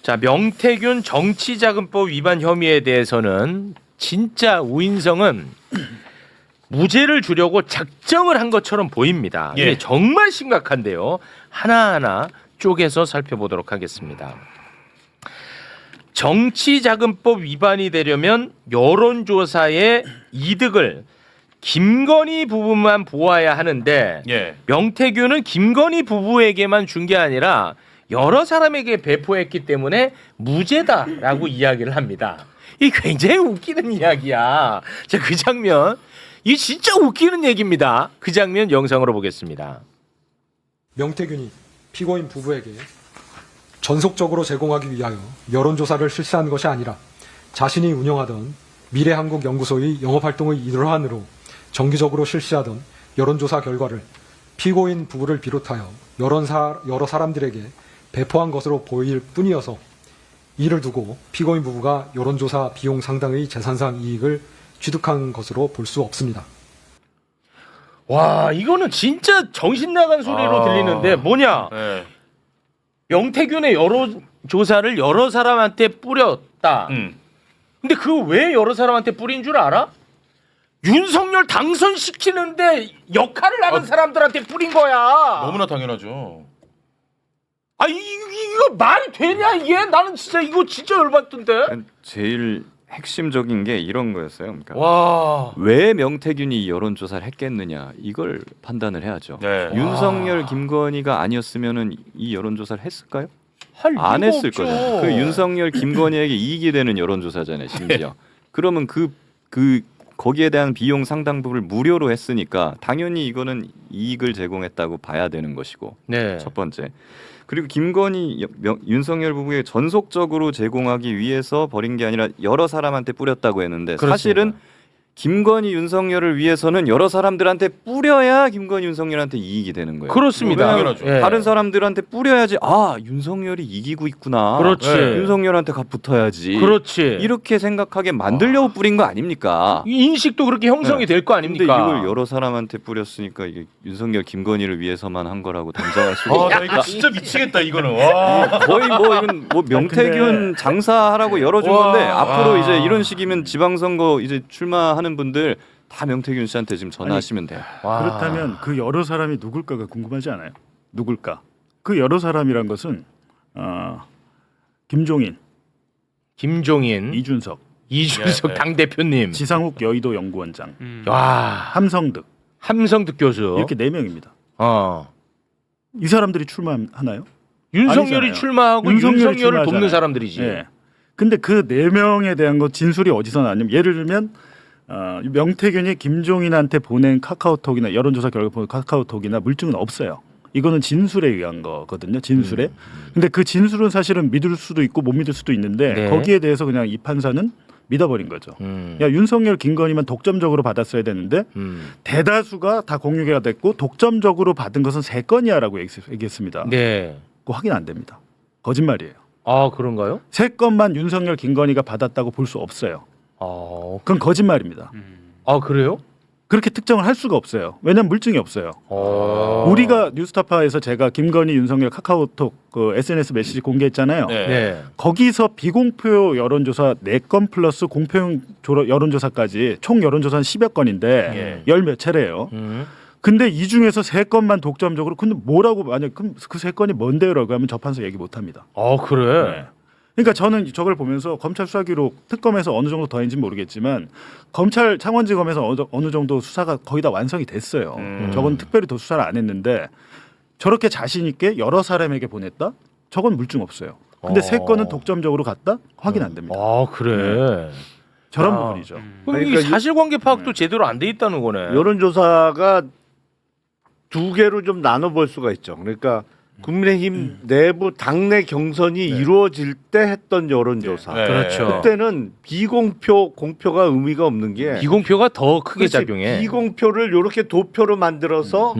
자, 명태균 정치자금법 위반 혐의에 대해서는 진짜 우인성은 무죄를 주려고 작정을 한 것처럼 보입니다. 이게 정말 심각한데요. 하나하나 쪼개서 살펴보도록 하겠습니다. 정치자금법 위반이 되려면 여론조사의 이득을 김건희 부부만 보아야 하는데 명태균은 김건희 부부에게만 준 게 아니라 여러 사람에게 배포했기 때문에 무죄다라고 이야기를 합니다. 이 굉장히 웃기는 이야기야. 자, 그 장면, 이 진짜 웃기는 얘기입니다. 그 장면 영상으로 보겠습니다. 명태균이 피고인 부부에게 전속적으로 제공하기 위하여 여론조사를 실시한 것이 아니라 자신이 운영하던 미래한국연구소의 영업활동의 일환으로 정기적으로 실시하던 여론조사 결과를 피고인 부부를 비롯하여 여러 사람들에게 배포한 것으로 보일 뿐이어서 이를 두고 피고인 부부가 여론조사 비용 상당의 재산상 이익을 취득한 것으로 볼 수 없습니다. 와, 이거는 진짜 정신 나간 소리로 들리는데 뭐냐? 명태균의 여론조사를 여러 사람한테 뿌렸다. 근데 그거 왜 여러 사람한테 뿌린 줄 알아? 윤석열 당선시키는데 역할을 하는 사람들한테 뿌린 거야. 너무나 당연하죠. 아, 이거 말이 되냐 이게? 나는 진짜 이거 진짜 열받던데. 제일 핵심적인 게 이런 거였어요. 그러니까 와. 왜 명태균이 여론조사를 했겠느냐 이걸 판단을 해야죠. 윤석열, 김건희가 아니었으면은 이 여론조사를 했을까요? 안 했을 거잖아요. 그 윤석열, 김건희에게 이익이 되는 여론조사잖아요. 심지어. 그러면 거기에 대한 비용 상당 부분을 무료로 했으니까 당연히 이거는 이익을 제공했다고 봐야 되는 것이고. 첫 번째. 그리고 김건희, 윤석열 부부에 전속적으로 제공하기 위해서 버린 게 아니라 여러 사람한테 뿌렸다고 했는데 그렇습니다. 사실은 김건희, 윤석열을 위해서는 여러 사람들한테 뿌려야 김건희, 윤석열한테 이익이 되는 거예요. 그렇습니다. 당연하죠. 다른 사람들한테 뿌려야지 윤석열이 이기고 있구나. 그렇지. 윤석열한테 붙어야지. 그렇지. 이렇게 생각하게 만들려고 뿌린 거 아닙니까? 이 인식도 그렇게 형성이 될 거 아닙니까? 근데 이걸 여러 사람한테 뿌렸으니까 이게 윤석열, 김건희를 위해서만 한 거라고 단정할 수가 없어요. 나 이거 진짜 미치겠다 이거는. 와. 거의 이건 명태균 장사하라고 열어준 건데 앞으로 이제 이런 식이면 지방선거 이제 출마하는 분들 다 명태균 씨한테 지금 전화하시면 돼요. 그렇다면 그 여러 사람이 누굴까가 궁금하지 않아요? 누굴까? 그 여러 사람이란 것은 김종인, 이준석 당 대표님, 지상욱 여의도 연구원장, 와, 함성득 교수 이렇게 4명입니다. 이 사람들이 출마하나요? 윤석열이 아니잖아요. 출마하고 윤석열을 돕는 출마하잖아요. 사람들이지. 네. 근데 그 4명에 대한 거 진술이 어디서 나냐면 예를 들면 명태균이 김종인한테 보낸 카카오톡이나 여론조사 결과 보낸 카카오톡이나 물증은 없어요. 이거는 진술에 의한 거거든요. 진술에. 근데 그 진술은 사실은 믿을 수도 있고 못 믿을 수도 있는데 거기에 대해서 그냥 이 판사는 믿어버린 거죠. 야, 윤석열, 김건희만 독점적으로 받았어야 되는데 대다수가 다 공유가 됐고 독점적으로 받은 것은 3건이야라고 얘기했습니다. 네. 그거 확인 안 됩니다. 거짓말이에요. 아, 그런가요? 3건만 윤석열, 김건희가 받았다고 볼 수 없어요. 그건 거짓말입니다. 아, 그래요? 그렇게 특정을 할 수가 없어요. 왜냐하면 물증이 없어요. 우리가 뉴스타파에서 제가 김건희, 윤석열 카카오톡 SNS 메시지 공개했잖아요. 거기서 비공표 여론조사 4건 플러스 공표용 여론조사까지 총 여론조사는 10여 건인데 열 몇 차례예요. 근데 이 중에서 3건만 독점적으로 근데 뭐라고 만약 그럼 그 3건이 뭔데요라고 하면 저 판사 얘기 못 합니다. 그래. 그러니까 저는 저걸 보면서 검찰 수사기록 특검에서 어느 정도 더인지는 모르겠지만 검찰 창원지검에서 어느 정도 수사가 거의 다 완성이 됐어요. 저건 특별히 더 수사를 안 했는데 저렇게 자신 있게 여러 사람에게 보냈다? 저건 물증 없어요. 근데 3건은 독점적으로 갔다? 확인 안 됩니다. 그래. 저런 부분이죠. 그러니까 사실관계 파악도 제대로 안 돼 있다는 거네. 여론조사가 2개로 좀 나눠볼 수가 있죠. 그러니까 국민의힘 내부 당내 경선이 이루어질 때 했던 여론조사. 그렇죠. 그때는 공표가 의미가 없는 게 비공표가 더 크게 작용해. 비공표를 이렇게 도표로 만들어서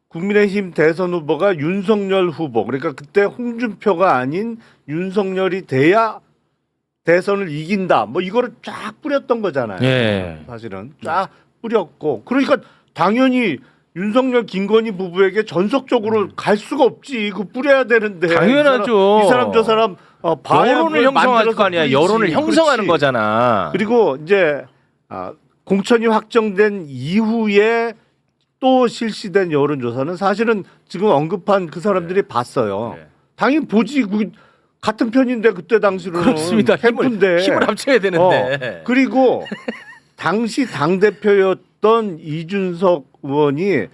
국민의힘 대선 후보가 윤석열 후보. 그러니까 그때 홍준표가 아닌 윤석열이 돼야 대선을 이긴다. 뭐 이거를 쫙 뿌렸던 거잖아요. 사실은 쫙 뿌렸고. 그러니까 당연히 윤석열 김건희 부부에게 전속적으로 갈 수가 없지. 그 뿌려야 되는데. 당연하죠. 이 사람 저 사람 여론을 형성할 거 아니야. 뿌리지. 여론을 형성하는 그렇지. 거잖아. 그리고 이제 공천이 확정된 이후에 또 실시된 여론조사는 사실은 지금 언급한 그 사람들이 봤어요. 네. 당연히 보지. 같은 편인데 그때 당시로는 그렇습니다. 캠프인데. 힘을 합쳐야 되는데. 그리고 당시 당 대표였던 이준석 의원이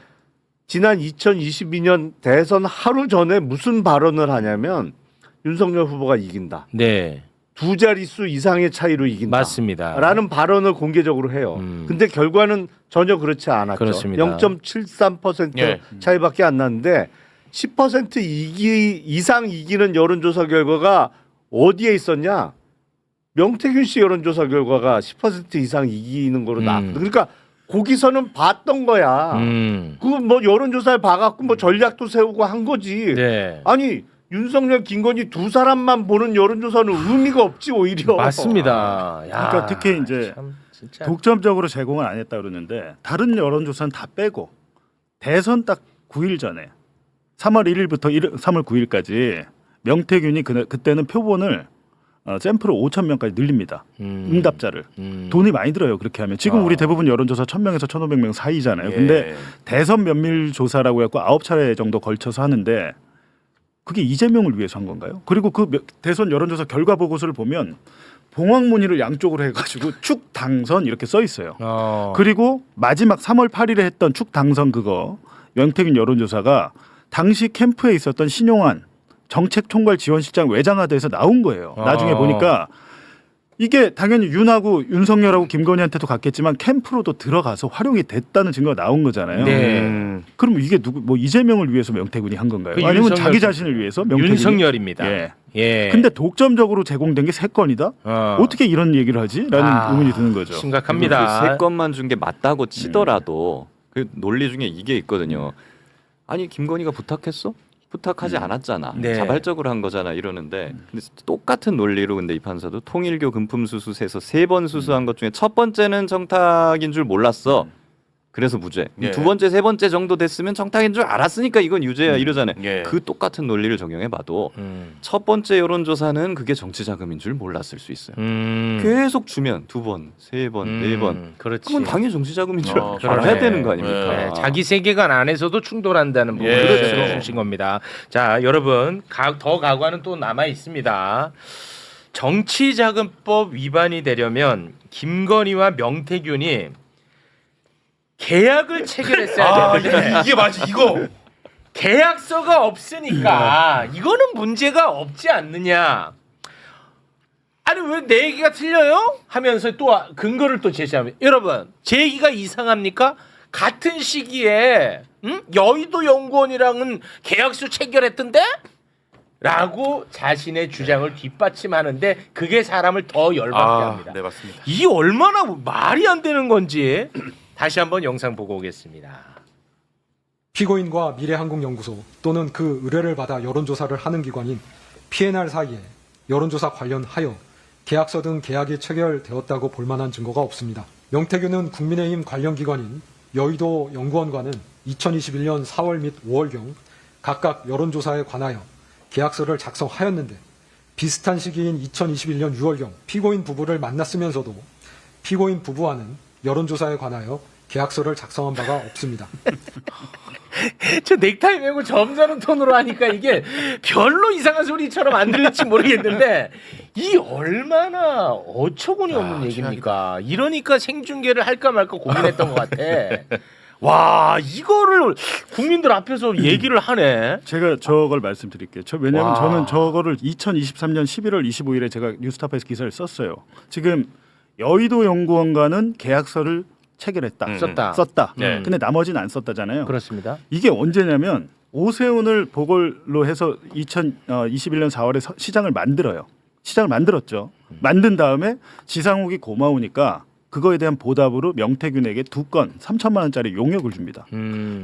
지난 2022년 대선 하루 전에 무슨 발언을 하냐면 윤석열 후보가 이긴다. 네, 두 자릿수 이상의 차이로 이긴다. 맞습니다. 라는 발언을 공개적으로 해요. 근데 결과는 전혀 그렇지 않았죠. 그렇습니다. 0.73% 예. 차이밖에 안 났는데 10% 이상 이기는 여론조사 결과가 어디에 있었냐? 명태균 씨 여론조사 결과가 10% 이상 이기는 거로 나왔거든. 그러니까 거기서는 봤던 거야. 그 뭐 여론조사에 봐갖고 뭐 전략도 세우고 한 거지. 네. 아니 윤석열, 김건희 두 사람만 보는 여론조사는 의미가 없지 오히려. 맞습니다. 그러니까 특히 이제 참 진짜. 독점적으로 제공을 안 했다 그러는데 다른 여론조사는 다 빼고 대선 딱 9일 전에 3월 1일부터 3월 9일까지 명태균이 그때는 표본을 샘플을 5천 명까지 늘립니다. 응답자를. 돈이 많이 들어요. 그렇게 하면. 지금 우리 대부분 여론조사 1,000명에서 1,500명 사이잖아요. 근데 대선 면밀 조사라고 해서 9차례 정도 걸쳐서 하는데 그게 이재명을 위해서 한 건가요? 그리고 그 대선 여론조사 결과 보고서를 보면 봉황무늬를 양쪽으로 해가지고 축 당선 이렇게 써 있어요. 그리고 마지막 3월 8일에 했던 축 당선 그거 명태균 여론조사가 당시 캠프에 있었던 신용환 정책총괄지원실장 외장하드에서 나온 거예요. 나중에 보니까 이게 당연히 윤하고 윤석열하고 김건희한테도 갔겠지만 캠프로도 들어가서 활용이 됐다는 증거가 나온 거잖아요. 네. 그럼 이게 누구 뭐 이재명을 위해서 명태균이 한 건가요? 그 아니면 윤석열- 자기 자신을 위해서 명태균이? 윤석열입니다. 예. 예. 근데 독점적으로 제공된 게 3건이다? 어떻게 이런 얘기를 하지? 라는 의문이 드는 거죠. 심각합니다. 그 세 건만 준 게 맞다고 치더라도 그 논리 중에 이게 있거든요. 아니 김건희가 부탁했어? 부탁하지 않았잖아. 네. 자발적으로 한 거잖아. 이러는데 근데 똑같은 논리로 근데 이 판사도 통일교 금품수수세에서 3번 수수한 것 중에 첫 번째는 정탁인 줄 몰랐어. 그래서 무죄. 예. 두 번째, 세 번째 정도 됐으면 정탁인 줄 알았으니까 이건 유죄야 이러잖아요. 예. 그 똑같은 논리를 적용해봐도 첫 번째 여론조사는 그게 정치자금인 줄 몰랐을 수 있어요. 계속 주면 2번, 3번, 4번. 그렇지. 그건 당연히 정치자금인 줄 알아야 그러네. 되는 거 아닙니까? 네, 자기 세계관 안에서도 충돌한다는 부분을 예. 들어주신 겁니다. 자, 여러분 더 가관은 또 남아 있습니다. 정치자금법 위반이 되려면 김건희와 명태균이 계약을 체결했어야 되는데 이게 맞지 이거. 계약서가 없으니까 이거는 문제가 없지 않느냐. 아니 왜 내 얘기가 틀려요? 하면서 또 근거를 또 제시하면 여러분 제 얘기가 이상합니까? 같은 시기에 여의도 연구원이랑은 계약서 체결했던데? 라고 자신의 주장을 뒷받침하는데 그게 사람을 더 열받게 합니다. 네 맞습니다. 이게 얼마나 말이 안 되는 건지 다시 한번 영상 보고 오겠습니다. 피고인과 미래한국연구소 또는 그 의뢰를 받아 여론조사를 하는 기관인 PNR 사이에 여론조사 관련하여 계약서 등 계약이 체결되었다고 볼 만한 증거가 없습니다. 명태균은 국민의힘 관련 기관인 여의도 연구원과는 2021년 4월 및 5월경 각각 여론조사에 관하여 계약서를 작성하였는데 비슷한 시기인 2021년 6월경 피고인 부부를 만났으면서도 피고인 부부와는 여론조사에 관하여 계약서를 작성한 바가 없습니다. 저 넥타이 메고 점잖은 톤으로 하니까 이게 별로 이상한 소리처럼 안 들릴지 모르겠는데 이 얼마나 어처구니 없는 얘기입니까? 이러니까 생중계를 할까 말까 고민했던 것 같아. 와 이거를 국민들 앞에서 얘기를 하네. 제가 저걸 말씀드릴게요. 왜냐하면 와. 저는 저거를 2023년 11월 25일에 제가 뉴스타파에서 기사를 썼어요. 지금 여의도 연구원과는 계약서를 체결했다. 썼다. 네. 근데 나머지는 안 썼다잖아요. 그렇습니다. 이게 언제냐면 오세훈을 보궐로 해서 2021년 4월에 시장을 만들어요. 시장을 만들었죠. 만든 다음에 지상욱이 고마우니까 그거에 대한 보답으로 명태균에게 2건 3천만 원짜리 용역을 줍니다.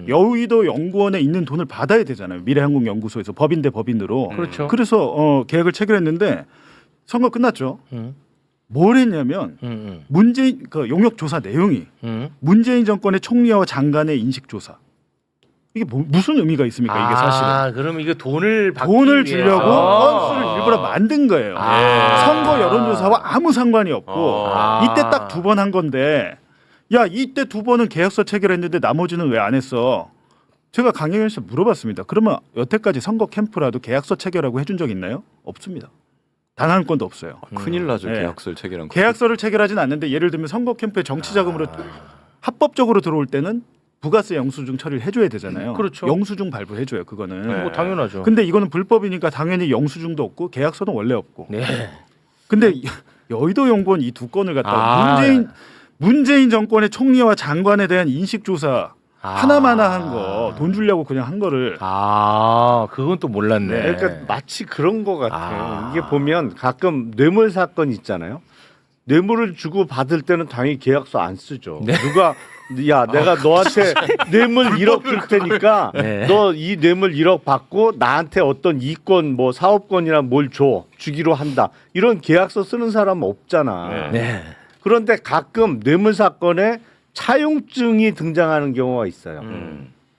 여의도 연구원에 있는 돈을 받아야 되잖아요. 미래한국연구소에서 법인 대 법인으로. 그렇죠. 그래서 계약을 체결했는데 선거 끝났죠. 뭘 했냐면 문재인 그 용역 조사 내용이 문재인 정권의 총리와 장관의 인식 조사 이게 무슨 의미가 있습니까? 이게 사실은. 아, 그럼 이게 돈을 받기 돈을 위해서. 주려고 건수를 일부러 만든 거예요. 선거 여론조사와 아무 상관이 없고 이때 딱 2번 한 건데 야 이때 2번은 계약서 체결했는데 나머지는 왜 안 했어? 제가 강영현 씨 물어봤습니다. 그러면 여태까지 선거 캠프라도 계약서 체결하고 해준 적 있나요? 없습니다. 단 한 건도 없어요. 큰일 나죠. 네. 계약서를 체결한 거. 계약서를 체결하진 않는데 예를 들면 선거 캠프에 정치 자금으로 합법적으로 들어올 때는 부가세 영수증 처리를 해줘야 되잖아요. 그렇죠. 영수증 발부해줘요. 그거는. 뭐 당연하죠. 근데 이거는 불법이니까 당연히 영수증도 없고 계약서는 원래 없고. 네. 근데 여의도 연구원 이 2건을 갖다가 아, 문재인 정권의 총리와 장관에 대한 인식 조사 하나마나 한 거 돈 주려고 그냥 한 거를 그건 또 몰랐네. 그러니까 마치 그런 거 같아요. 아. 이게 보면 가끔 뇌물 사건 있잖아요. 뇌물을 주고 받을 때는 당연히 계약서 안 쓰죠. 네. 누가 야 내가 너한테 뇌물 1억 줄 테니까 네. 너 이 뇌물 1억 받고 나한테 어떤 이권 뭐 사업권이나 뭘 주기로 한다. 이런 계약서 쓰는 사람은 없잖아. 네. 그런데 가끔 뇌물 사건에 차용증이 등장하는 경우가 있어요.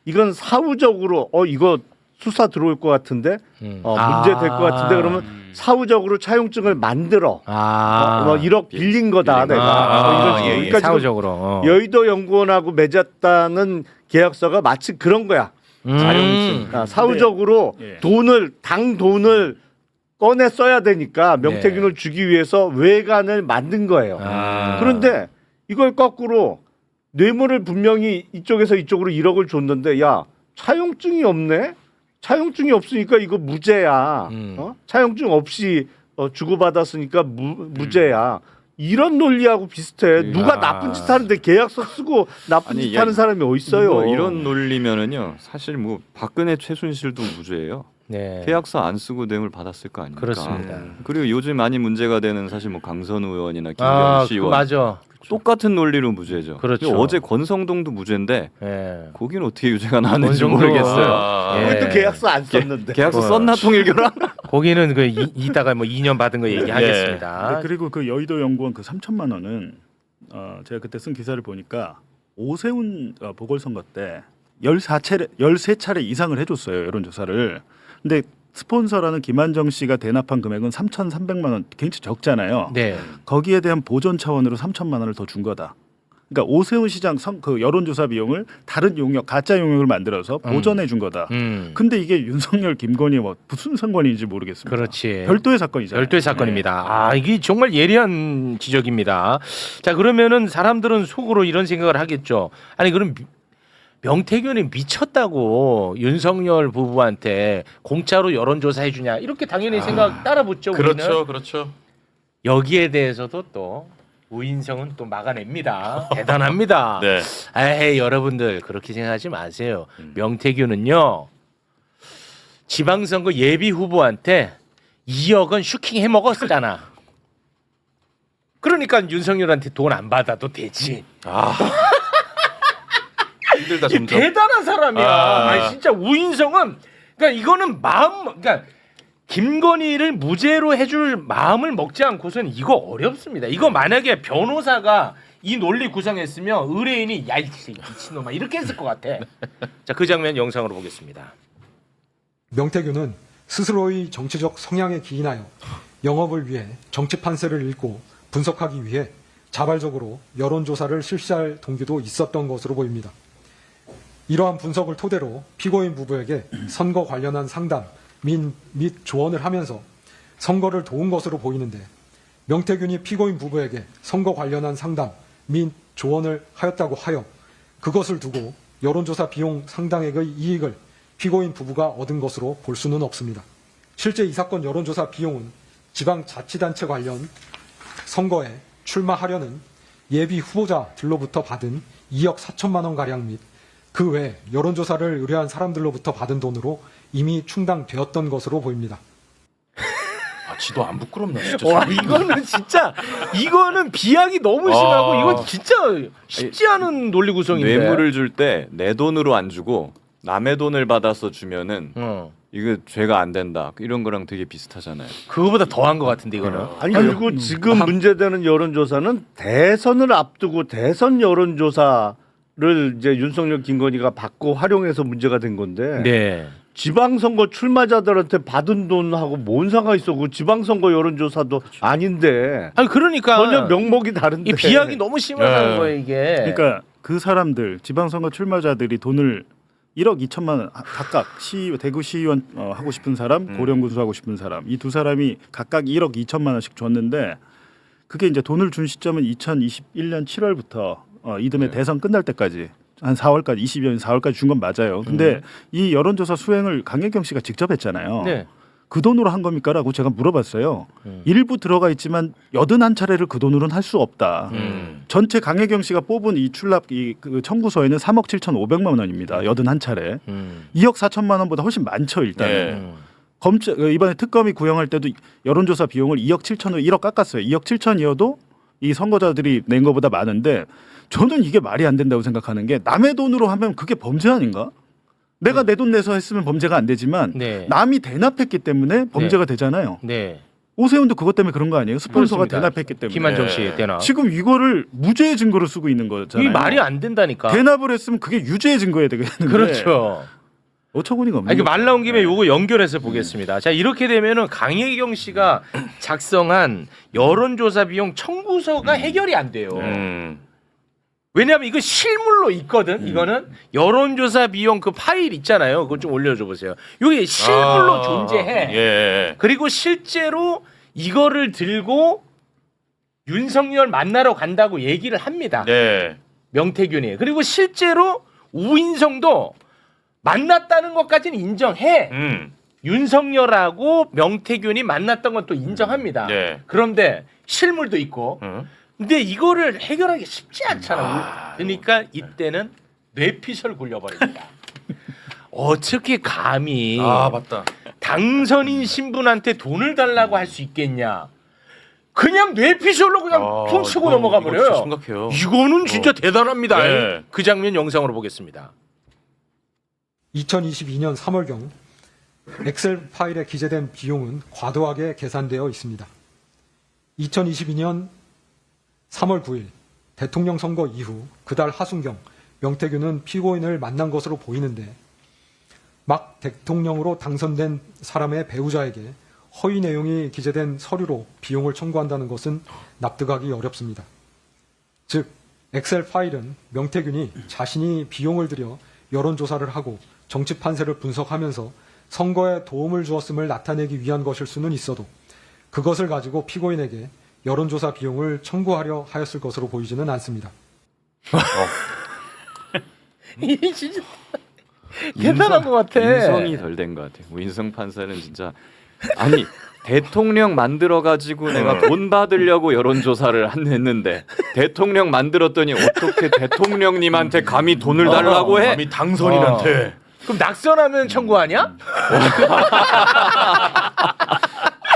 이건 사후적으로 이거 수사 들어올 것 같은데 문제 될 것 같은데 그러면 사후적으로 차용증을 만들어 1억 빌린 거다 내가 이런 식으로. 그러니까 사후적으로. 여의도 연구원하고 맺었다는 계약서가 마치 그런 거야. 차용증. 사후적으로 네. 당 돈을 꺼내 써야 되니까 명태균을 주기 위해서 외관을 만든 거예요. 그런데 이걸 거꾸로 뇌물을 분명히 이쪽에서 이쪽으로 1억을 줬는데 야 차용증이 없네. 차용증이 없으니까 이거 무죄야. 차용증 없이 주고받았으니까 무죄야. 이런 논리하고 비슷해. 누가 나쁜 짓 하는데 계약서 쓰고 나쁜 짓 하는 사람이 어디 있어요? 이런 논리면은요. 사실 뭐 박근혜 최순실도 무죄예요. 네. 계약서 안 쓰고 뇌물 받았을 거 아닙니까? 그렇습니다. 그리고 요즘 많이 문제가 되는 사실 뭐 강선우 의원이나 김경시 의원 맞아. 똑같은 논리로 무죄죠. 그렇죠. 그리고 어제 권성동도 무죄인데 네. 거기는 어떻게 유죄가 나왔는지 권성동. 모르겠어요. 왜 또 계약서 안 썼는데? 계약서 썼나 통일교랑? 거기는 그 이따가 뭐 2년 받은 거 얘기하겠습니다. 네, 그리고 그 여의도 연구원 그 3천만 원은 제가 그때 쓴 기사를 보니까 오세훈 보궐선거 때 13차례 이상을 해줬어요. 여론조사를. 근데 스폰서라는 김한정 씨가 대납한 금액은 3,300만 원, 굉장히 적잖아요. 네. 거기에 대한 보존 차원으로 3천만 원을 더 준 거다. 그러니까 오세훈 시장 그 여론조사 비용을 다른 용역, 가짜 용역을 만들어서 보전해 준 거다. 근데 이게 윤석열, 김건희 뭐 무슨 상관인지 모르겠습니다. 그렇지. 별도의 사건이잖아요. 별도의 사건입니다. 이게 정말 예리한 지적입니다. 자, 그러면은 사람들은 속으로 이런 생각을 하겠죠. 아니 그럼 명태균이 미쳤다고 윤석열 부부한테 공짜로 여론조사 해주냐 이렇게 당연히 생각 따라 붙죠. 우리는. 그렇죠. 여기에 대해서도 또 우인성은 또 막아냅니다. 대단합니다. 네. 에이 여러분들 그렇게 생각하지 마세요. 명태균은요 지방선거 예비 후보한테 2억은 슈킹 해 먹었잖아. 그러니까 윤석열한테 돈 안 받아도 되지. 힘들다 이게 점점. 대단한 사람이야. 아니, 진짜 우인성은 그러니까 이거는 그러니까 김건희를 무죄로 해줄 마음을 먹지 않고선 이거 어렵습니다. 이거 만약에 변호사가 이 논리 구성했으면 의뢰인이 야 이 미친놈아 이렇게 했을 것 같아. 자, 그 장면 영상으로 보겠습니다. 명태균은 스스로의 정치적 성향에 기인하여 영업을 위해 정치 판세를 읽고 분석하기 위해 자발적으로 여론조사를 실시할 동기도 있었던 것으로 보입니다. 이러한 분석을 토대로 피고인 부부에게 선거 관련한 상담 및 조언을 하면서 선거를 도운 것으로 보이는데 명태균이 피고인 부부에게 선거 관련한 상담 및 조언을 하였다고 하여 그것을 두고 여론조사 비용 상당액의 이익을 피고인 부부가 얻은 것으로 볼 수는 없습니다. 실제 이 사건 여론조사 비용은 지방자치단체 관련 선거에 출마하려는 예비 후보자들로부터 받은 2억 4천만 원가량 및 그 외 여론조사를 의뢰한 사람들로부터 받은 돈으로 이미 충당되었던 것으로 보입니다. 지도 안 부끄럽나 진짜. 와 이거는 비약이 너무 심하고 이건 진짜 쉽지 않은 논리 구성인데. 뇌물을 줄 때 내 돈으로 안 주고 남의 돈을 받아서 주면은 이거 죄가 안 된다. 이런 거랑 되게 비슷하잖아요. 그거보다 더한 것 같은데 이거는. 아니 그리고 지금 문제되는 여론조사는 대선을 앞두고 대선 여론조사 이제 윤석열 김건희가 받고 활용해서 문제가 된 건데 네. 지방선거 출마자들한테 받은 돈하고 뭔 상관 있어? 그 지방선거 여론조사도 아닌데 아니 그러니까 전혀 명목이 다른데 이 비약이 너무 심하다는 네. 거예요 이게. 그러니까 그 사람들 지방선거 출마자들이 돈을 1억 2천만 원 각각 대구 시의원 하고 싶은 사람, 고령군수 하고 싶은 사람 이 두 사람이 각각 1억 2천만 원씩 줬는데 그게 이제 돈을 준 시점은 2021년 7월부터 이듬해 대선 끝날 때까지 한 4월까지 22년 4월까지 준 건 맞아요. 근데 이 여론조사 수행을 강혜경 씨가 직접 했잖아요. 네. 그 돈으로 한 겁니까라고 제가 물어봤어요. 일부 들어가 있지만 81차례를 그 돈으로는 할 수 없다. 전체 강혜경 씨가 뽑은 이 출납 그 청구서에는 3억 7,500만 원입니다. 81차례. 2억 4천만 원보다 훨씬 많죠 일단은. 검찰 이번에 특검이 구형할 때도 여론조사 비용을 2억 7천으로 1억 깎았어요. 2억 7천이어도 이 선거자들이 낸 것보다 많은데 저는 이게 말이 안 된다고 생각하는 게 남의 돈으로 하면 그게 범죄 아닌가? 내가 내 돈 내서 했으면 범죄가 안 되지만 네. 남이 대납했기 때문에 범죄가 되잖아요. 네. 오세훈도 그것 때문에 그런 거 아니에요? 스폰서가 그렇습니다. 대납했기 때문에. 김한정 씨 대납. 지금 이거를 무죄의 증거로 쓰고 있는 거잖아요. 이 말이 안 된다니까. 대납을 했으면 그게 유죄의 증거여야 되겠는데. 그렇죠. 어처구니가 없는 아니, 거죠. 말 나온 김에 요거 연결해서 보겠습니다. 자 이렇게 되면은 강혜경 씨가 작성한 여론조사 비용 청구서가 해결이 안 돼요. 왜냐하면 이거 실물로 있거든. 이거는 여론조사 비용 그 파일 있잖아요. 그거 좀 올려줘 보세요. 이게 실물로 존재해. 예. 그리고 실제로 이거를 들고 윤석열 만나러 간다고 얘기를 합니다. 네. 명태균이. 그리고 실제로 우인성도 만났다는 것까지는 인정해. 윤석열하고 명태균이 만났던 건 또 인정합니다. 네. 그런데 실물도 있고. 근데 이거를 해결하기 쉽지 않잖아. 그러니까 이때는 뇌피셜 굴려버립니다. 어떻게 감히 맞다. 당선인 신분한테 돈을 달라고 할 수 있겠냐? 그냥 뇌피셜로 그냥 손 치고 넘어가 버려요. 심각해요. 이거는 진짜 대단합니다. 네. 그 장면 영상으로 보겠습니다. 2022년 3월경 엑셀 파일에 기재된 비용은 과도하게 계산되어 있습니다. 2022년 3월 9일 대통령 선거 이후 그달 하순경 명태균은 피고인을 만난 것으로 보이는데 막 대통령으로 당선된 사람의 배우자에게 허위 내용이 기재된 서류로 비용을 청구한다는 것은 납득하기 어렵습니다. 즉 엑셀 파일은 명태균이 자신이 비용을 들여 여론조사를 하고 정치 판세를 분석하면서 선거에 도움을 주었음을 나타내기 위한 것일 수는 있어도 그것을 가지고 피고인에게 여론조사 비용을 청구하려 하였을 것으로 보이지는 않습니다. 이게 진짜 대단한 것 같아. 인성이 덜 된 것 같아. 우인성 판사는 진짜 아니 대통령 만들어 가지고 내가 돈 받으려고 여론조사를 했는데 대통령 만들었더니 어떻게 대통령님한테 감히 돈을 달라고 해? 감히 당선인한테. 그럼 낙선하면 청구하냐?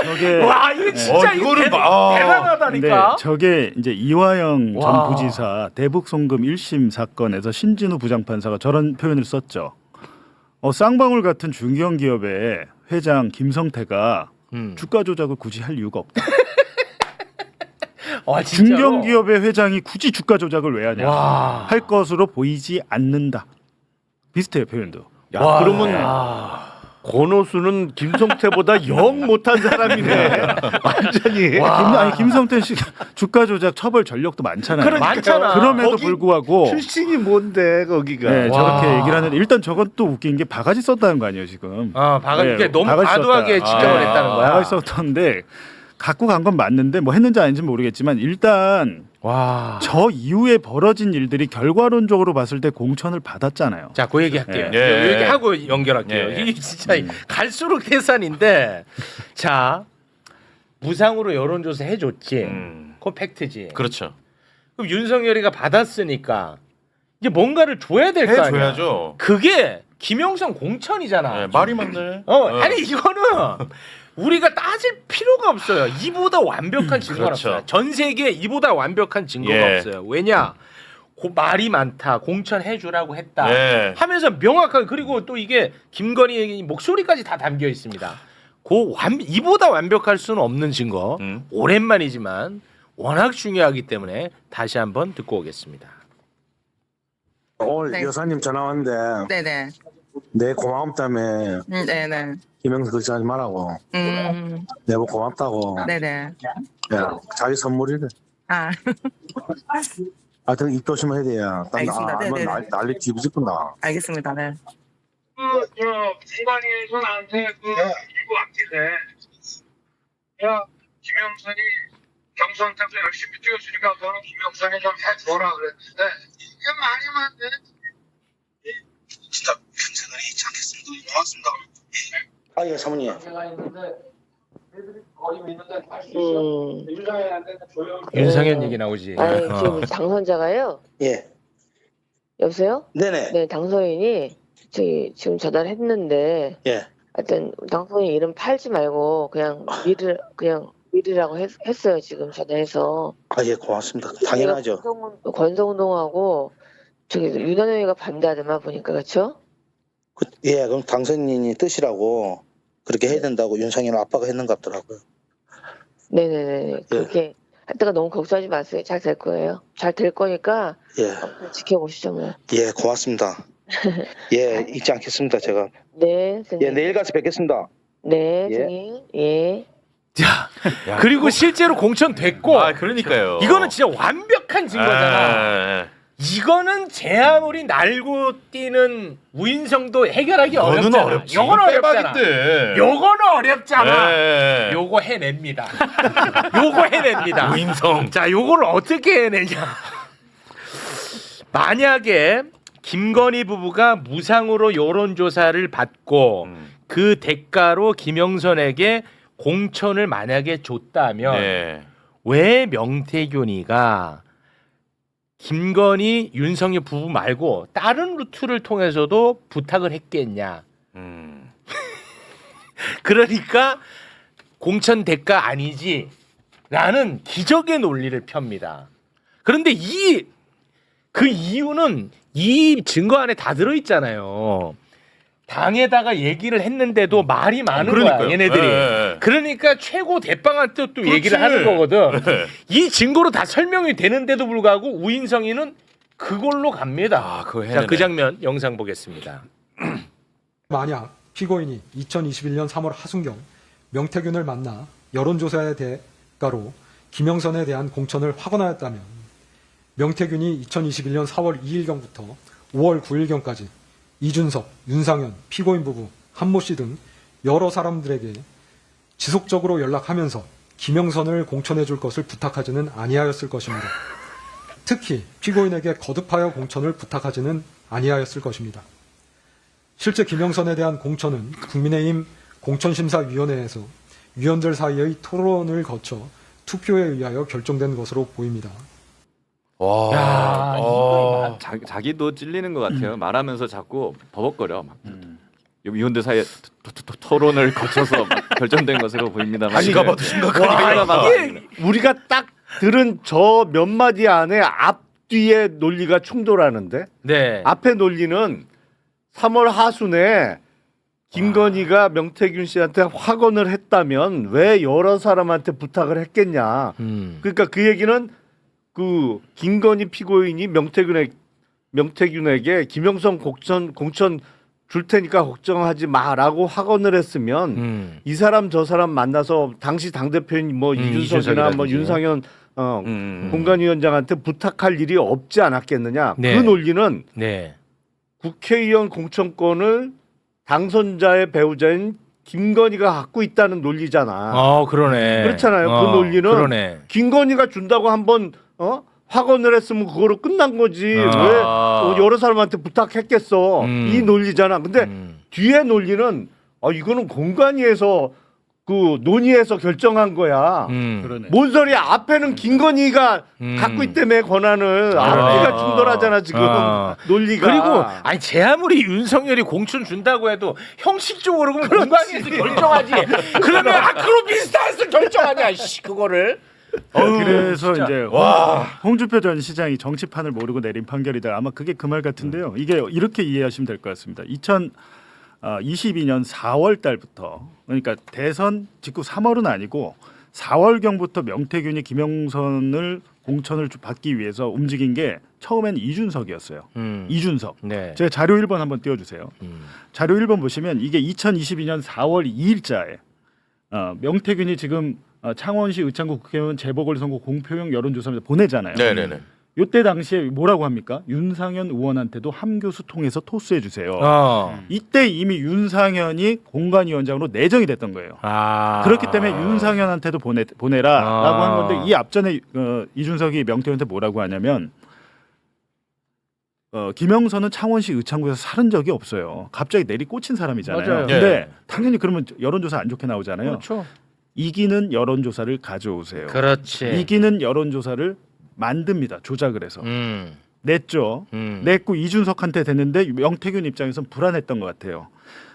저게 와 이거 진짜 이거 이거를 근데 대단하다니까. 저게 이제 이화영 와. 전 부지사 대북 송금 1심 사건에서 신진우 부장판사가 저런 표현을 썼죠. 쌍방울 같은 중견 기업의 회장 김성태가 주가 조작을 굳이 할 이유가 없다. 중견 기업의 회장이 굳이 주가 조작을 왜 하냐? 와. 할 것으로 보이지 않는다. 비슷해요 표현도. 야, 그러면 권오수는 김성태보다 영 못한 사람이네. 완전히. 아니 김성태 씨 주가 조작 처벌 전력도 많잖아요. 많잖아. 그럼에도 거기 불구하고 출신이 뭔데 거기가. 네, 와. 저렇게 얘기를 하는데 일단 저건 또 웃긴 게 바가지 썼다는 거 아니에요 지금. 그러니까 너무 바가지 과도하게 썼다. 지적을 했다는 거야. 바가지 썼던데 갖고 간 건 맞는데 뭐 했는지 아닌지 모르겠지만 일단 와. 저 이후에 벌어진 일들이 결과론적으로 봤을 때 공천을 받았잖아요. 자, 그 얘기 할게요. 예. 그 얘기 하고 연결할게요. 예. 이게 진짜 갈수록 계산인데, 자 무상으로 여론조사 해줬지. 그건 팩트지. 그렇죠. 그럼 윤석열이가 받았으니까 이제 뭔가를 줘야 될 거 아니야. 해줘야죠. 그게 김영선 공천이잖아. 네, 말이 맞네. 아니 이거는 우리가 따질 필요가 없어요. 이보다 완벽한 증거가 그렇죠. 없어요. 전 세계에 이보다 완벽한 증거가 예. 없어요. 왜냐? 말이 많다. 공천해주라고 했다. 예. 하면서 명확하게 그리고 또 이게 김건희의 목소리까지 다 담겨 있습니다. 이보다 완벽할 수는 없는 증거. 오랜만이지만 워낙 중요하기 때문에 다시 한번 듣고 오겠습니다. 오늘 네. 여사님 전화 왔는데 네네. 내 고마움 때문에 네네. 김영수 걱정하지 말라고 내가 고맙다고 네네. 야, 자기 선물이래. 아, 하여튼 입 조심해야 돼. 알겠습니다. 네네네. 난리 뒤집어진다. 알겠습니다. 네. 중간에서 나한테 이거 왔길래 야 김영선이 경선 때도 열심히 뛰어주니까 너는 김영선이 좀 해줘라 그랬는데 이게 말이 맞네. 진짜 평생을 잊지 않겠습니다. 고맙습니다. 아, 예, 사모님. 윤상현 얘기 나오지. 아니, 어. 지금 당선자가요. 예. 여보세요? 네네. 네, 당선인이 저기 지금 전화를 했는데 예. 하여튼 당선인 이름 팔지 말고 그냥 미르라고 했어요. 지금 전화해서. 아, 예, 고맙습니다. 당연하죠. 권성동하고 저기 윤한영이가 반대하더만 보니까 그렇죠? 예, 그럼 당선인이 뜻이라고 그렇게 해야 된다고 윤상현 아빠가 했는 것 같더라고요. 네네네. 그렇게 할 때가 너무 걱정하지 마세요. 잘 될 거예요. 잘 될 거니까 예. 지켜보시죠 뭐. 예, 고맙습니다. 예, 잊지 않겠습니다, 제가. 네, 선생님. 예, 내일 같이 뵙겠습니다. 네, 예. 선생님. 예. 자, 그리고 실제로 공천됐고. 아 그러니까요. 이거는 진짜 완벽한 증거잖아. 이거는 제 아무리 날고 뛰는 우인성도 해결하기 어렵잖아. 어렵지. 요거는 어렵잖아. 빼박인데. 요거는 어렵잖아. 네. 요거 해냅니다. 요거 해냅니다. 우인성. 자, 요거를 어떻게 해내냐? 만약에 김건희 부부가 무상으로 여론조사를 받고 그 대가로 김영선에게 공천을 만약에 줬다면 네. 왜 명태균이가 김건희 윤석열 부부 말고 다른 루트를 통해서도 부탁을 했겠냐? 그러니까 공천 대가 아니지라는 기적의 논리를 펴니다. 그런데 그 이유는 이 증거 안에 다 들어 있잖아요. 당에다가 얘기를 했는데도 말이 많은 거야, 얘네들이. 네. 그러니까 최고 대빵한테 또 얘기를 하는 거거든. 이 증거로 다 설명이 되는데도 불구하고 우인성이는 그걸로 갑니다. 아, 그거 자, 해내네. 그 장면 영상 보겠습니다. 만약 피고인이 2021년 3월 하순경 명태균을 만나 여론조사의 대가로 김영선에 대한 공천을 확언하였다면 명태균이 2021년 4월 2일경부터 5월 9일경까지 이준석, 윤상현, 피고인 부부, 한모 씨 등 여러 사람들에게 지속적으로 연락하면서 김영선을 공천해 줄 것을 부탁하지는 아니하였을 것입니다. 특히 피고인에게 거듭하여 공천을 부탁하지는 아니하였을 것입니다. 실제 김영선에 대한 공천은 국민의힘 공천심사위원회에서 위원들 사이의 토론을 거쳐 투표에 의하여 결정된 것으로 보입니다. 와. 야, 이거 자기도 찔리는 것 같아요. 말하면서 자꾸 버벅거려. 막. 위원들 사이에 토론을 거쳐서 막 결정된 것으로 보입니다만. 자기가 봐도 심각하니까. 이게 우리가 딱 들은 저 몇 마디 안에 앞뒤의 논리가 충돌하는데 네. 앞에 논리는 3월 하순에 김건희가 명태균 씨한테 확언을 했다면 왜 여러 사람한테 부탁을 했겠냐. 그러니까 그 얘기는 그 김건희 피고인이 명태균에게 김영선 공천 줄 테니까 걱정하지 마라고 확언을 했으면 이 사람 저 사람 만나서 당시 당대표인 뭐 이준석이나 뭐 이준석이라든지. 윤상현 공관위원장한테 부탁할 일이 없지 않았겠느냐. 네. 그 논리는 네. 국회의원 공천권을 당선자의 배우자인 김건희가 갖고 있다는 논리잖아. 그러네. 그렇잖아요. 그 논리는 그러네. 김건희가 준다고 한번 확언을 했으면 그거로 끝난 거지. 왜 여러 사람한테 부탁했겠어. 이 논리잖아. 근데 뒤에 논리는 이거는 공관위에서 그 논의해서 결정한 거야. 그러네. 뭔 소리야? 앞에는 김건희가 갖고 있다며 권한을. 앞뒤가 충돌하잖아 지금 논리가. 그리고 아니 제 아무리 윤석열이 공천 준다고 해도 형식적으로 그럼 공관위에서 결정하지. 그러면 그럼 비슷해서 결정하냐? 그거를. 그래서 진짜. 이제 홍준표 전 시장이 정치판을 모르고 내린 판결이다. 아마 그게 그 말 같은데요. 이게 이렇게 이해하시면 될 것 같습니다. 2022년 4월 달부터 그러니까 대선 직후 3월은 아니고 4월경부터 명태균이 김영선을 공천을 좀 받기 위해서 움직인 게 처음엔 이준석이었어요. 이준석. 네. 제가 자료 1번 한번 띄워주세요. 자료 1번 보시면 이게 2022년 4월 2일자에 명태균이 지금 창원시 의창구 국회의원 재보궐선거 공표용 여론조사를 보내잖아요. 네네네. 이때 당시에 뭐라고 합니까? 윤상현 의원한테도 함교수 통해서 토스해 주세요. 이때 이미 윤상현이 공관위원장으로 내정이 됐던 거예요. 그렇기 때문에 윤상현한테도 보내라라고 한 건데 이 앞전에 이준석이 명태균한테 뭐라고 하냐면 김영선은 창원시 의창구에서 살은 적이 없어요. 갑자기 내리 꽂힌 사람이잖아요. 맞아요. 근데 당연히 그러면 여론조사 안 좋게 나오잖아요. 그렇죠. 이기는 여론조사를 가져오세요. 그렇지. 이기는 여론조사를 만듭니다. 조작을 해서. 냈죠. 냈고 이준석한테 됐는데 명태균 입장에서는 불안했던 것 같아요.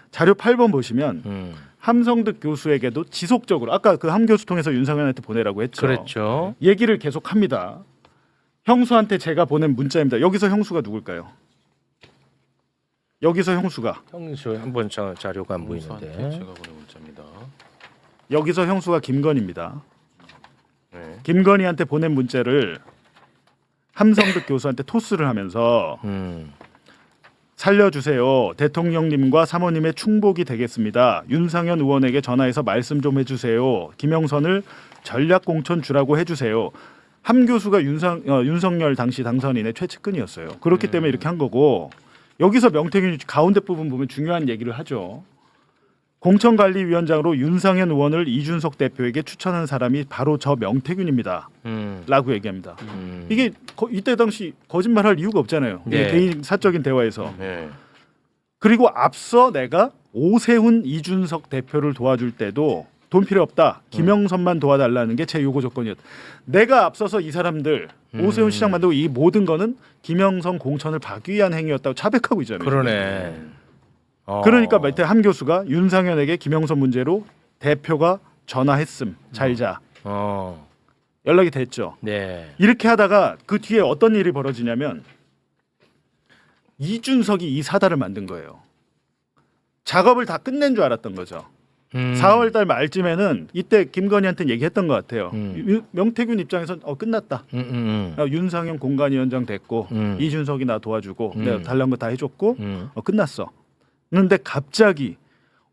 자료 8번 보시면 함성득 교수에게도 지속적으로 아까 그 함 교수 통해서 윤상현한테 보내라고 했죠. 그랬죠. 얘기를 계속합니다. 형수한테 제가 보낸 문자입니다. 여기서 형수가 누굴까요? 여기서 형수가 형수 한번 자료가 안 보이는데. 제가 보낸 문자입니다. 여기서 형수가 김건희입니다. 네. 김건희한테 보낸 문자를 함성득 교수한테 토스를 하면서 살려주세요. 대통령님과 사모님의 충복이 되겠습니다. 윤상현 의원에게 전화해서 말씀 좀 해주세요. 김영선을 전략공천 주라고 해주세요. 함 교수가 윤석열 당시 당선인의 최측근이었어요. 그렇기 때문에 이렇게 한 거고 여기서 명태균이 가운데 부분 보면 중요한 얘기를 하죠. 공천관리위원장으로 윤상현 의원을 이준석 대표에게 추천한 사람이 바로 저 명태균입니다. 라고 얘기합니다. 이게 이때 당시 거짓말할 이유가 없잖아요. 네. 개인 사적인 대화에서. 네. 그리고 앞서 내가 오세훈 이준석 대표를 도와줄 때도 돈 필요 없다. 김영선만 도와달라는 게 제 요구 조건이었다. 내가 앞서서 이 사람들 오세훈 시장 만들고 이 모든 거는 김영선 공천을 받기 위한 행위였다고 차백하고 있잖아요. 그러네. 그러니까 밑에 함 교수가 윤상현에게 김영선 문제로 대표가 전화했음. 잘자. 연락이 됐죠. 네. 이렇게 하다가 그 뒤에 어떤 일이 벌어지냐면 이준석이 이 사달을 만든 거예요. 작업을 다 끝낸 줄 알았던 거죠. 4월 달 말쯤에는 이때 김건희한테 얘기했던 것 같아요. 명태균 입장에선 끝났다. 윤상현 공관위원장 됐고 이준석이 나 도와주고 내가 달라는 거 다 해줬고 끝났어. 그런데 갑자기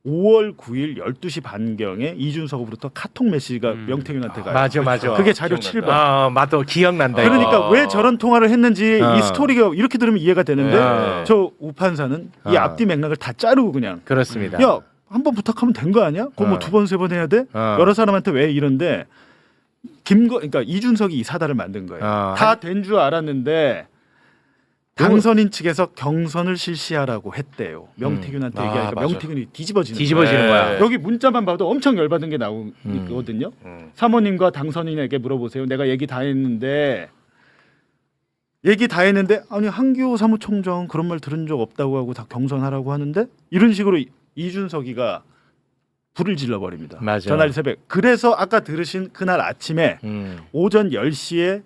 5월 9일 12시 반경에 이준석으로부터 카톡 메시지가 명태균한테 가요. 맞아. 그게 자료 7번. 맞아. 기억난다. 그러니까 왜 저런 통화를 했는지 이 스토리가 이렇게 들으면 이해가 되는데 저 우판사는 이 앞뒤 맥락을 다 자르고 그냥 그렇습니다. 야, 한 번 부탁하면 된 거 아니야? 그거 뭐 두 번 세 번 해야 돼? 여러 사람한테 왜 이런데 그러니까 이준석이 이 사달을 만든 거예요. 다 된 줄 알았는데 당선인 측에서 경선을 실시하라고 했대요. 명태균한테 얘기하니까 맞아. 명태균이 뒤집어지는 거야. 여기 문자만 봐도 엄청 열받은 게 나오거든요. 사모님과 당선인에게 물어보세요. 내가 얘기 다 했는데 아니 한기호 사무총장 그런 말 들은 적 없다고 하고 다 경선하라고 하는데 이런 식으로 이준석이가 불을 질러버립니다. 맞아. 전날 새벽. 그래서 아까 들으신 그날 아침에 오전 10시에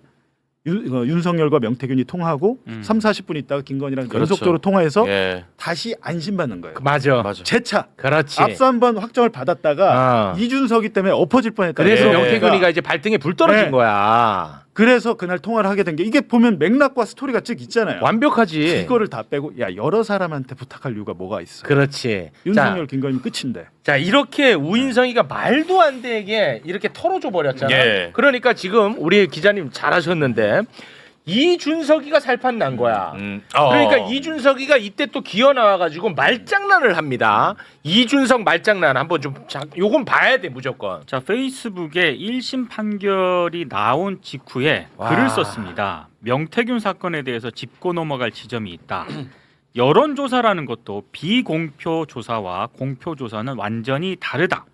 윤석열과 명태균이 통화하고 3, 40분 있다가 김건희랑 그렇죠. 연속적으로 통화해서 예. 다시 안심받는 거예요. 맞아. 재차. 그렇지. 앞서 한번 확정을 받았다가 이준석이 때문에 엎어질 뻔했다. 그래서 명태균이가 이제 발등에 불 떨어진 네. 거야. 그래서 그날 통화를 하게 된 게 이게 보면 맥락과 스토리가 쭉 있잖아요. 완벽하지. 이거를 다 빼고 여러 사람한테 부탁할 이유가 뭐가 있어. 그렇지. 윤석열 김건희 끝인데. 자 이렇게 우인성이가 말도 안 되게 이렇게 털어줘 버렸잖아. 예. 그러니까 지금 우리 기자님 잘하셨는데 이준석이가 살판 난 거야. 그러니까 이준석이가 이때 또 기어 나와가지고 말장난을 합니다. 이준석 말장난 한번 좀 요건 봐야 돼 무조건. 자, 페이스북에 1심 판결이 나온 직후에 와. 글을 썼습니다. 명태균 사건에 대해서 짚고 넘어갈 지점이 있다. 여론조사라는 것도 비공표 조사와 공표 조사는 완전히 다르다.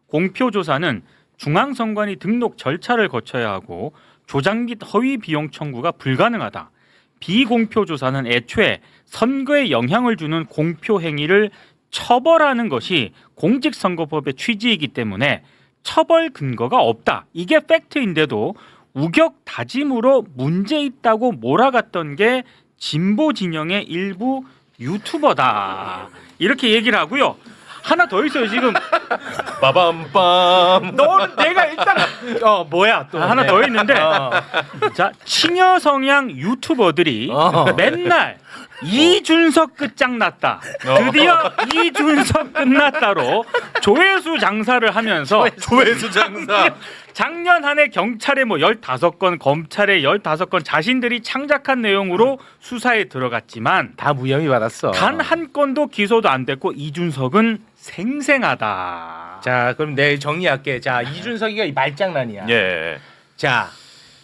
공표 조사는 중앙선관위 등록 절차를 거쳐야 하고 조작 및 허위 비용 청구가 불가능하다. 비공표 조사는 애초에 선거에 영향을 주는 공표 행위를 처벌하는 것이 공직선거법의 취지이기 때문에 처벌 근거가 없다. 이게 팩트인데도 우격 다짐으로 문제 있다고 몰아갔던 게 진보 진영의 일부 유튜버다. 이렇게 얘기를 하고요. 하나 더 있어요. 지금 빠밤빰. 너는 내가 일단 뭐야 또 하나 더 있는데 자 친여 성향 유튜버들이 맨날 이준석 끝장났다. 드디어 이준석 끝났다로 조회수 장사를 하면서 조회수 장사. 작년 한 해 경찰에 뭐 15건, 검찰에 15건 자신들이 창작한 내용으로 수사에 들어갔지만 다 무혐의 받았어. 단 한 건도 기소도 안 됐고 이준석은 생생하다. 자, 그럼 내가 정리할게. 자, 이준석이가 이 말장난이야. 예. 자,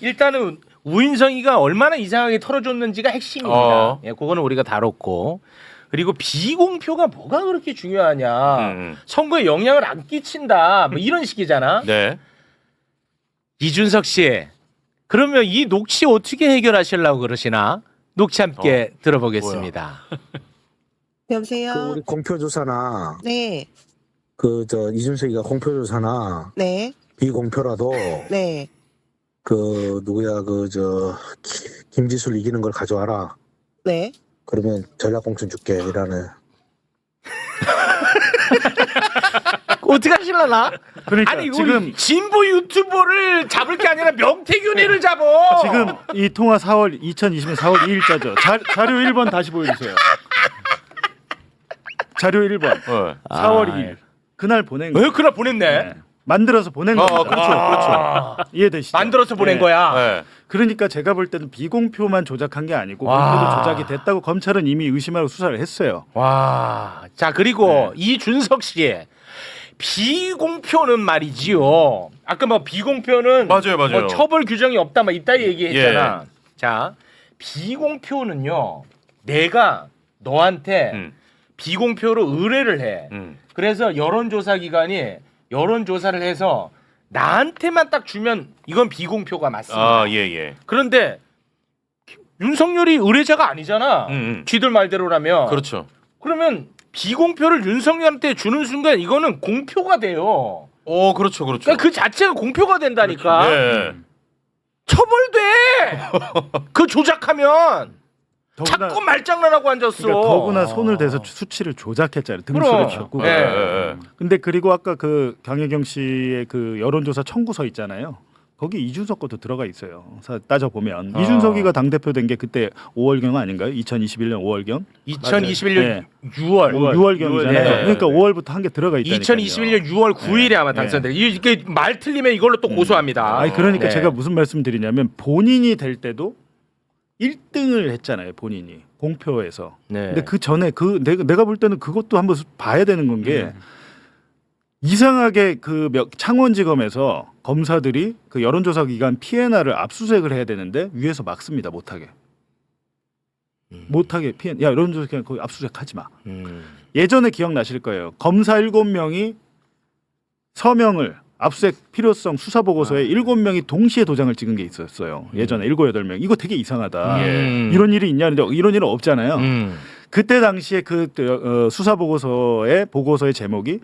일단은 우인성이가 얼마나 이상하게 털어줬는지가 핵심입니다. 예, 그거는 우리가 다뤘고. 그리고 비공표가 뭐가 그렇게 중요하냐. 선거에 영향을 안 끼친다. 뭐 이런 식이잖아. 네. 이준석 씨, 그러면 이 녹취 어떻게 해결하시려고 그러시나? 녹취 함께 들어보겠습니다. 여보세요. 그 우리 공표조사나 네, 이준석이가 공표조사나 네, 비공표라도 네. 김지수를 이기는 걸 가져와라. 네. 그러면 전략공천 줄게 이라는. 어떻게 하실라나? 그러니까 아니 지금 진보 유튜버를 잡을 게 아니라 명태균이를 잡어. 지금 이 통화 2020년 4월 2일자죠. 자료 1번 다시 보여주세요. 자료 1번 4월 2일 그날 보낸 거. 그날 보냈네. 네. 만들어서 보낸 거. 그렇죠. 이해되시죠? 만들어서 보낸 네. 거야. 네. 그러니까 제가 볼 때는 비공표만 조작한 게 아니고 와. 공표도 조작이 됐다고 검찰은 이미 의심하고 수사를 했어요. 와, 자 그리고 이준석 씨 비공표는 말이지요. 아까 뭐 비공표는 맞아요. 뭐 처벌 규정이 없다, 막 이따 얘기했잖아. 자 비공표는요, 내가 너한테 비공표로 의뢰를 해. 그래서 여론조사 기관이 여론조사를 해서 나한테만 딱 주면 이건 비공표가 맞습니다. 예. 그런데 윤석열이 의뢰자가 아니잖아. 쥐들 말대로라면. 그렇죠. 그러면 비공표를 윤석열한테 주는 순간 이거는 공표가 돼요. 그렇죠. 그러니까 그 자체가 공표가 된다니까. 네. 처벌돼. 그 조작하면. 더구나, 자꾸 말장난하고 앉았어. 그러니까 더구나 손을 대서 수치를 조작했잖아요. 등수를 줬고. 네. 근데 그리고 아까 그 강혜경 씨의 그 여론조사 청구서 있잖아요. 거기 이준석 것도 들어가 있어요. 따져 보면 이준석이가 당 대표 된 게 그때 5월경 아닌가요? 2021년 5월경? 2021년 네. 6월. 6월경이잖아요. 그러니까 5월부터 한 게 들어가 있다니까요. 2021년 6월 9일에 아마 당선돼. 이게 말 틀리면 이걸로 또 고소합니다. 아니 그러니까 네. 제가 무슨 말씀드리냐면 본인이 될 때도 1등을 했잖아요. 본인이 공표에서. 네. 근데 그 전에 내가 볼 때는 그것도 한번 봐야 되는 건 게 이상하게 창원지검에서 검사들이 그 여론조사 기관 피해나를 압수수색을 해야 되는데 위에서 막습니다. 못하게 피해. 야 여론조사 기관 거기 압수수색하지 마. 예전에 기억나실 거예요. 검사 7명이 서명을 압수수색 필요성 수사 보고서에 7명이 동시에 도장을 찍은 게 있었어요. 예전에 7, 8명. 이거 되게 이상하다. 이런 일이 있냐? 근데 이런 일은 없잖아요. 그때 당시에 수사 보고서의 제목이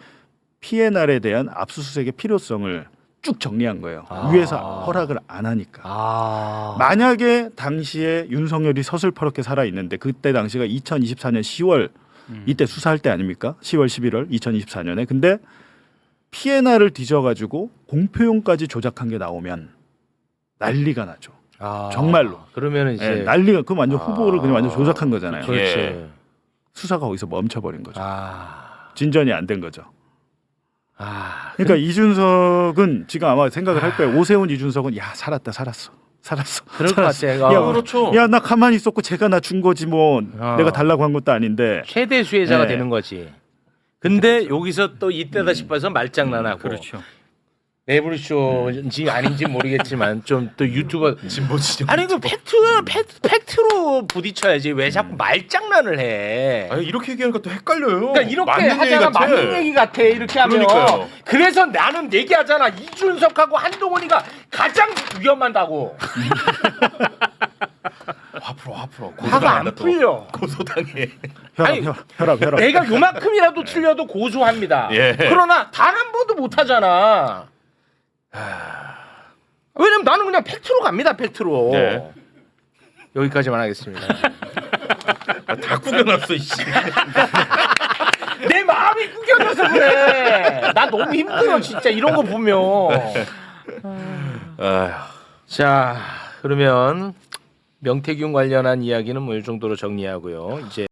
피해 날에 대한 압수수색의 필요성을 쭉 정리한 거예요. 위에서 허락을 안 하니까. 만약에 당시에 윤석열이 서슬퍼렇게 살아 있는데 그때 당시가 2024년 10월 이때 수사할 때 아닙니까? 10월 11월 2024년에. 근데 피해 날을 뒤져가지고 공표용까지 조작한 게 나오면 난리가 나죠. 정말로. 그러면 이제 난리가 그럼 완전 후보를 그냥 완전 조작한 거잖아요. 그렇지. 수사가 거기서 멈춰버린 거죠. 진전이 안 된 거죠. 그러니까 이준석은 지금 아마 생각을 할 거예요. 오세훈 이준석은 살았어. 그럴 것 같아. 그렇죠. 야 나 가만히 있었고 제가 나 준 거지 뭐 내가 달라고 한 것도 아닌데 최대 수혜자가 네. 되는 거지. 근데 여기서 또 이때다 싶어서 말장난하고. 그렇죠. 매불쇼인지 아닌지 모르겠지만 좀 또 유튜버 진보지. 아니 그 팩트로 부딪혀야지 왜 자꾸 말장난을 해? 아니 이렇게 얘기하니까 또 헷갈려요. 그러니까 이렇게 맞는 하다가 얘기 같아. 맞는 얘기 같아 이렇게 하면. 그러니까요. 그래서 나는 얘기하잖아. 이준석하고 한동훈이가 가장 위험하다고. 앞으로 화가 안 풀려. 고소당해. 혈압. 내가 요만큼이라도 틀려도 고소합니다. 예. 그러나 단 한 번도 못 하잖아. 왜냐면 나는 그냥 팩트로 갑니다. 팩트로. 네. 여기까지만 하겠습니다. 다 구겨놨어 이씨. 내 마음이 구겨져서 그래. 나 너무 힘들어 진짜 이런 거 보면. 자 그러면 명태균 관련한 이야기는 뭐 이 정도로 정리하고요. 이제